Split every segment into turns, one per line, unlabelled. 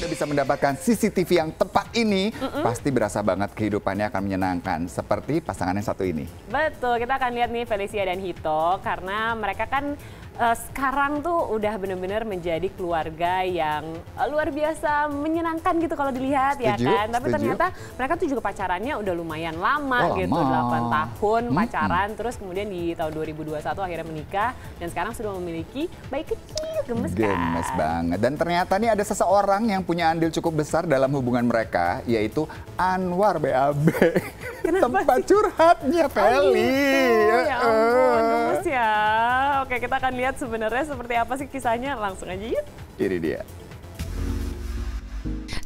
bisa mendapatkan CCTV yang tepat ini, pasti berasa banget kehidupannya akan menyenangkan. Seperti pasangan yang satu ini.
Betul, kita akan lihat nih Felicia dan Hito, karena mereka kan sekarang tuh udah bener-bener menjadi keluarga yang luar biasa menyenangkan gitu kalau dilihat.
Setuju,
ya kan. Tapi
setuju.
ternyata mereka tuh juga pacarannya udah lumayan lama gitu, 8 tahun pacaran, terus kemudian di tahun 2021 akhirnya menikah dan sekarang sudah memiliki bayi kecil, gemes kan?
Gemes banget. Dan ternyata nih ada seseorang yang punya andil cukup besar dalam hubungan mereka, yaitu Anwar BAB. Tempat curhatnya Feli.
Gitu. Ya ampun, gemes ya. Oke, kita akan lihat sebenarnya seperti apa sih kisahnya, langsung aja yuk.
Ini dia.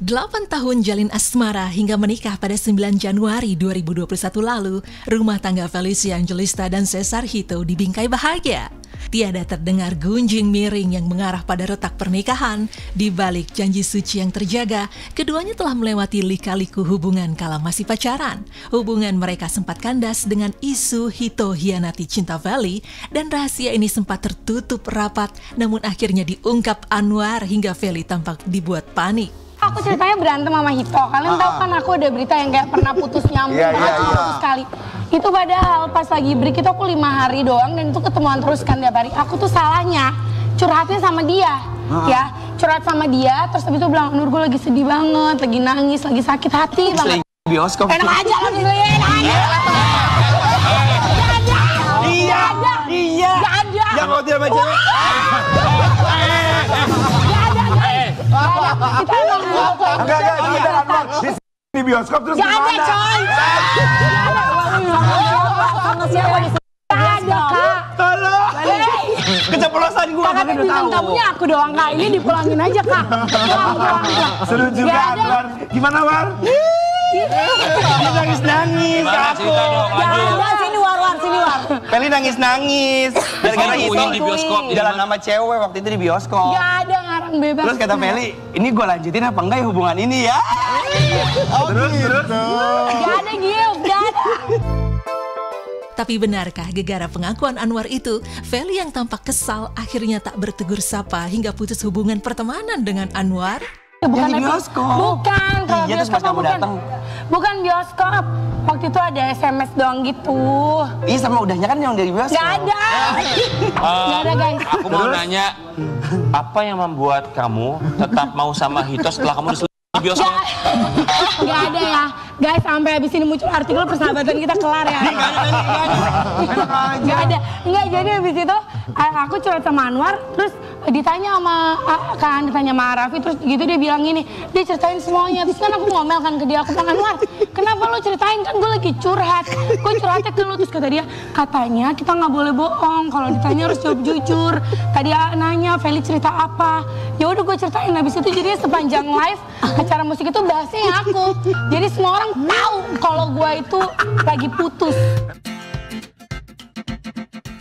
8 tahun jalin asmara hingga menikah pada 9 Januari 2021 lalu, rumah tangga Felicia Angelista dan Cesar Hito dibingkai bahagia. Tiada terdengar gunjing miring yang mengarah pada retak pernikahan. Di balik janji suci yang terjaga, keduanya telah melewati lika-liku hubungan kala masih pacaran. Hubungan mereka sempat kandas dengan isu Hito hianati cinta Feli, dan rahasia ini sempat tertutup rapat, namun akhirnya diungkap Anwar hingga Feli tampak dibuat panik.
Aku ceritanya berantem sama Hito. Kalian tahu kan aku ada berita yang kayak pernah putus nyambung putus sekali. Itu padahal pas lagi break itu aku 5 hari doang dan itu ketemuan terus kan tiap hari. Aku tuh salahnya curhatnya sama dia, ya curhat sama dia. Terus habis itu bilang, Nur gue lagi sedih banget, lagi nangis, lagi sakit hati banget.
Bioskop.
Enak aja lah gitu ya, enak aja.
Iya.
Gak ada.
Yang mau dia baca.
Kita emang
Enggak. Di bioskop terus
gak ada coy. Sama siapa di sini? Gak ada kak.
Halo. Keceplosan gue.
Kakak tuh bintang tamunya aku doang kak. Ini dipulangin aja kak. Pulang.
Seru juga Anwar. Gimana War? Dia nangis-nangis ke aku.
Sini war, sini war.
Feli nangis-nangis. Gara-gara itu di bioskop. Jalan sama cewek waktu itu di bioskop.
Gak ada ngarang bebas.
Terus kata Feli, ini gue lanjutin apa enggak ya hubungan ini ya? Terus.
Gak ada Gil, gak ada.
Tapi benarkah gegara pengakuan Anwar itu, Feli yang tampak kesal akhirnya tak bertegur sapa hingga putus hubungan pertemanan dengan Anwar?
Bukan
di bioskop.
Bukan, kalau
Iya, terus
bioskop
pas kamu
bukan.
datang.
Bukan bioskop. Waktu itu ada SMS doang gitu.
Iya sama udahnya kan yang dari bioskop.
Gak ada. Gak ada guys.
Aku mau nanya, apa yang membuat kamu tetap mau sama Hito setelah kamu di bioskop?
Gak ada ya. Guys, sampai habis ini muncul artikel persahabatan kita kelar ya. Gak ada. Enggak, jadi habis itu aku curhat sama Anwar, terus ditanya sama Raffi, terus gitu dia bilang gini, dia ceritain semuanya. Terus kan aku ngomel kan ke dia, aku bilang, Anwar, kenapa lo ceritain, kan gue lagi curhat. Gue curhatnya ke lo, terus kata dia, katanya kita nggak boleh bohong, kalau ditanya harus jawab jujur. Tadi nanya, Feli cerita apa? Ya udah gue ceritain, habis itu jadinya sepanjang live acara musik itu bahasnya ya aku. Jadi semua orang tahu kalau gue itu lagi putus.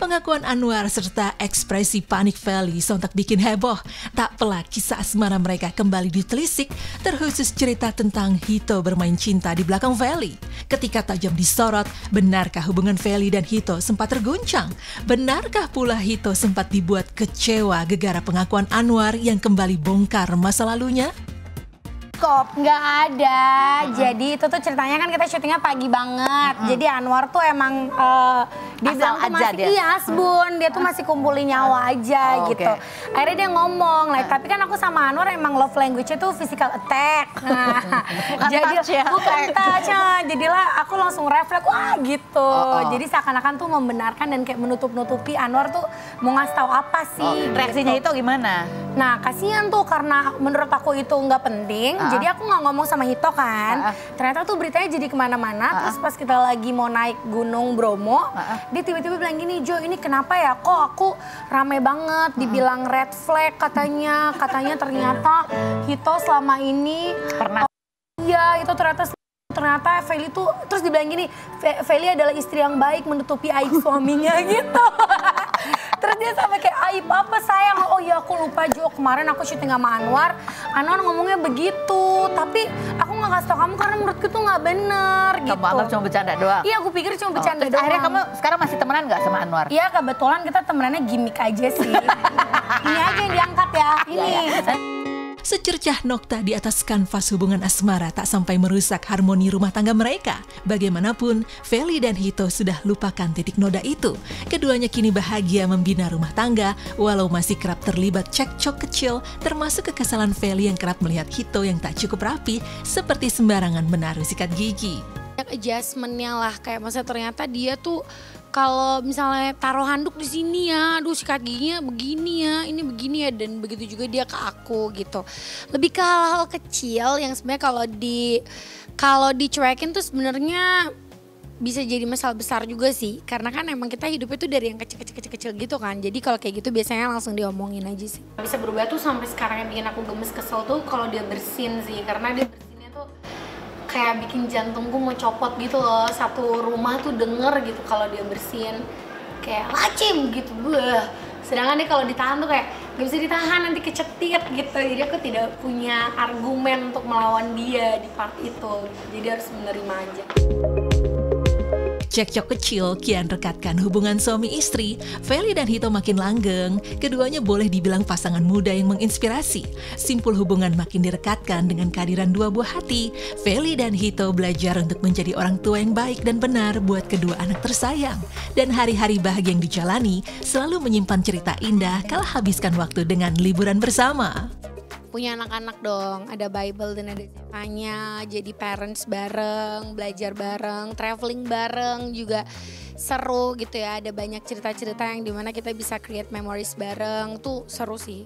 Pengakuan Anwar serta ekspresi panik Feli sontak bikin heboh. Tak pelak kisah asmara mereka kembali ditelisik, terkhusus cerita tentang Hito bermain cinta di belakang Feli. Ketika tajam disorot, benarkah hubungan Feli dan Hito sempat terguncang? Benarkah pula Hito sempat dibuat kecewa gegara pengakuan Anwar yang kembali bongkar masa lalunya?
Nggak ada. Jadi itu tuh ceritanya kan kita syutingnya pagi banget. Jadi Anwar tuh emang dia bilang tuh masih iya asbun, dia tuh masih kumpulin nyawa aja gitu. Akhirnya dia ngomong, tapi kan aku sama Anwar emang love language-nya tuh physical attack. Nah, bukan touch ya. Jadilah aku langsung refleks, wah gitu. Jadi seakan-akan tuh membenarkan dan kayak menutup-nutupi Anwar tuh mau ngasih tahu apa sih.
Reaksinya
gitu.
itu gimana?
Nah kasihan tuh karena menurut aku itu nggak penting. Jadi aku nggak ngomong sama Hito kan. Ternyata tuh beritanya jadi kemana-mana. Terus pas kita lagi mau naik Gunung Bromo, dia tiba-tiba bilang gini, Jo ini kenapa ya kok aku rame banget. Dibilang red flag katanya. Katanya ternyata Hito selama ini pernah. Iya itu ternyata Feli tuh, terus dibilang gini, Feli adalah istri yang baik menutupi aib suaminya gitu. Terus dia sampai kayak, aib apa sayang? Oh iya aku lupa Jo, kemarin aku syuting sama Anwar ngomongnya begitu. Tapi aku gak kasih tau kamu karena menurutku tuh gak bener gitu.
Kamu anggap cuma bercanda doang?
Iya aku pikir cuma bercanda doang.
Akhirnya kamu sekarang masih temenan gak sama Anwar?
Iya kebetulan kita temenannya gimmick aja sih. Ini aja yang diangkat ya, ini.
Secercah nokta di atas kanvas hubungan asmara tak sampai merusak harmoni rumah tangga mereka. Bagaimanapun, Feli dan Hito sudah lupakan titik noda itu. Keduanya kini bahagia membina rumah tangga, walau masih kerap terlibat cekcok kecil, termasuk kekesalan Feli yang kerap melihat Hito yang tak cukup rapi, seperti sembarangan menaruh sikat gigi.
Adjustmentnya lah, kayak maksudnya ternyata dia tuh kalau misalnya taruh handuk di sini ya, aduh sikat giginya begini ya, ini begini ya, dan begitu juga dia ke aku gitu. Lebih ke hal-hal kecil yang sebenarnya kalau dicuekin tuh sebenarnya bisa jadi masalah besar juga sih, karena kan emang kita hidupnya tuh dari yang kecil-kecil gitu kan. Jadi kalau kayak gitu biasanya langsung diomongin aja sih. Bisa berubah tuh sampai sekarang yang bikin aku gemes kesel tuh kalau dia bersin sih, karena dia bersinnya tuh kayak bikin jantungku mau copot gitu loh. Satu rumah tuh denger gitu kalau dia bersin, kayak lacim gitu. Sedangkan dia kalau ditahan tuh kayak gak bisa ditahan, nanti kecetit gitu. Jadi aku tidak punya argumen untuk melawan dia di part itu. Jadi harus menerima aja.
Cekcok kecil kian rekatkan hubungan suami istri. Feli dan Hito makin langgeng. Keduanya boleh dibilang pasangan muda yang menginspirasi. Simpul hubungan makin direkatkan dengan kehadiran dua buah hati. Feli dan Hito belajar untuk menjadi orang tua yang baik dan benar buat kedua anak tersayang. Dan hari-hari bahagia yang dijalani selalu menyimpan cerita indah kala habiskan waktu dengan liburan bersama.
Punya anak-anak dong, ada Bible dan ada ceritanya, jadi parents bareng, belajar bareng, traveling bareng juga seru gitu ya. Ada banyak cerita-cerita yang dimana kita bisa create memories bareng, tuh seru sih.